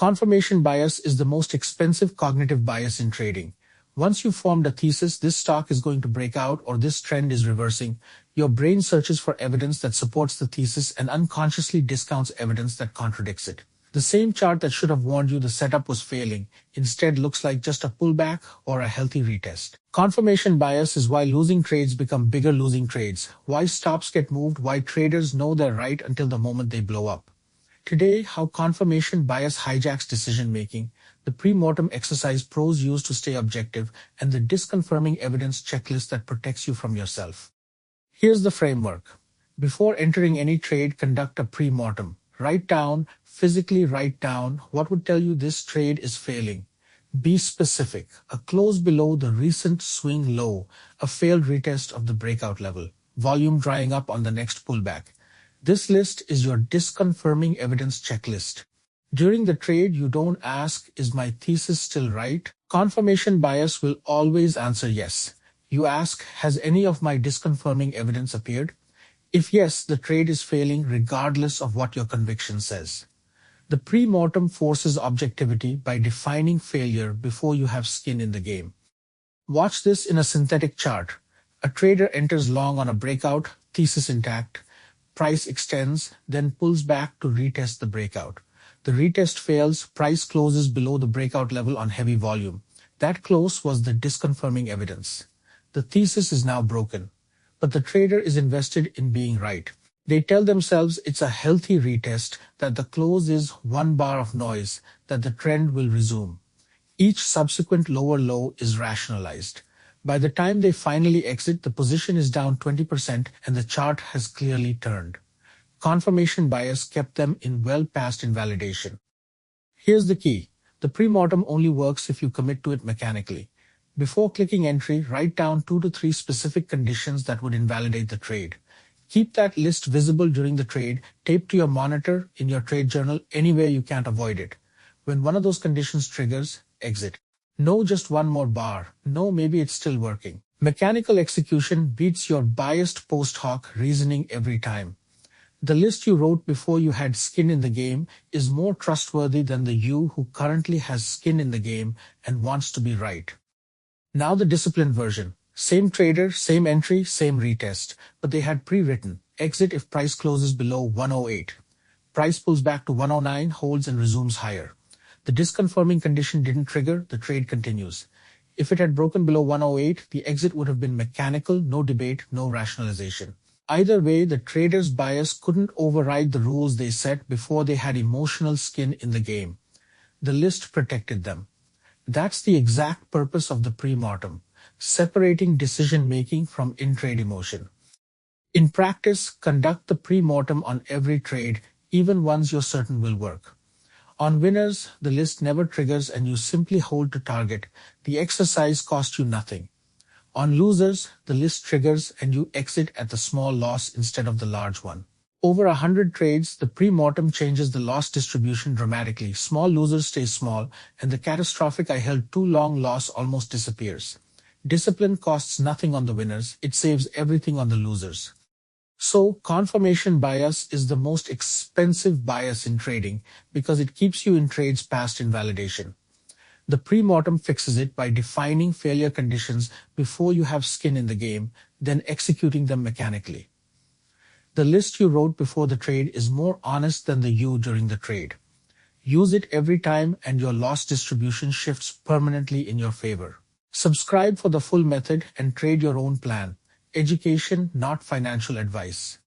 Confirmation bias is the most expensive cognitive bias in trading. Once you've formed a thesis, this stock is going to break out or this trend is reversing, your brain searches for evidence that supports the thesis and unconsciously discounts evidence that contradicts it. The same chart that should have warned you the setup was failing instead looks like just a pullback or a healthy retest. Confirmation bias is why losing trades become bigger losing trades, why stops get moved, why traders know they're right until the moment they blow up. Today, how confirmation bias hijacks decision-making, the pre-mortem exercise pros use to stay objective, and the disconfirming evidence checklist that protects you from yourself. Here's the framework. Before entering any trade, conduct a pre-mortem. Physically write down what would tell you this trade is failing. Be specific. A close below the recent swing low, a failed retest of the breakout level, volume drying up on the next pullback. This list is your disconfirming evidence checklist. During the trade, you don't ask, is my thesis still right? Confirmation bias will always answer yes. You ask, has any of my disconfirming evidence appeared? If yes, the trade is failing regardless of what your conviction says. The pre-mortem forces objectivity by defining failure before you have skin in the game. Watch this in a synthetic chart. A trader enters long on a breakout, thesis intact. Price extends, then pulls back to retest the breakout. The retest fails, price closes below the breakout level on heavy volume. That close was the disconfirming evidence. The thesis is now broken, but the trader is invested in being right. They tell themselves it's a healthy retest, that the close is one bar of noise, that the trend will resume. Each subsequent lower low is rationalized. By the time they finally exit, the position is down 20% and the chart has clearly turned. Confirmation bias kept them in well past invalidation. Here's the key. The pre-mortem only works if you commit to it mechanically. Before clicking entry, write down 2 to 3 specific conditions that would invalidate the trade. Keep that list visible during the trade, taped to your monitor, in your trade journal, anywhere you can't avoid it. When one of those conditions triggers, exit. No, just one more bar. No, maybe it's still working. Mechanical execution beats your biased post hoc reasoning every time. The list you wrote before you had skin in the game is more trustworthy than the you who currently has skin in the game and wants to be right. Now the disciplined version. Same trader, same entry, same retest, but they had pre-written. Exit if price closes below 108. Price pulls back to 109, holds and resumes higher. The disconfirming condition didn't trigger, the trade continues. If it had broken below 108, the exit would have been mechanical, no debate, no rationalization. Either way, the trader's bias couldn't override the rules they set before they had emotional skin in the game. The list protected them. That's the exact purpose of the pre-mortem, separating decision-making from in-trade emotion. In practice, conduct the pre-mortem on every trade, even ones you're certain will work. On winners, the list never triggers and you simply hold to target. The exercise costs you nothing. On losers, the list triggers and you exit at the small loss instead of the large one. Over 100 trades, the pre-mortem changes the loss distribution dramatically. Small losers stay small, and the catastrophic "I held too long" loss almost disappears. Discipline costs nothing on the winners, it saves everything on the losers. So, confirmation bias is the most expensive bias in trading because it keeps you in trades past invalidation. The pre-mortem fixes it by defining failure conditions before you have skin in the game, then executing them mechanically. The list you wrote before the trade is more honest than the you during the trade. Use it every time and your loss distribution shifts permanently in your favor. Subscribe for the full method and trade your own plan. Education, not financial advice.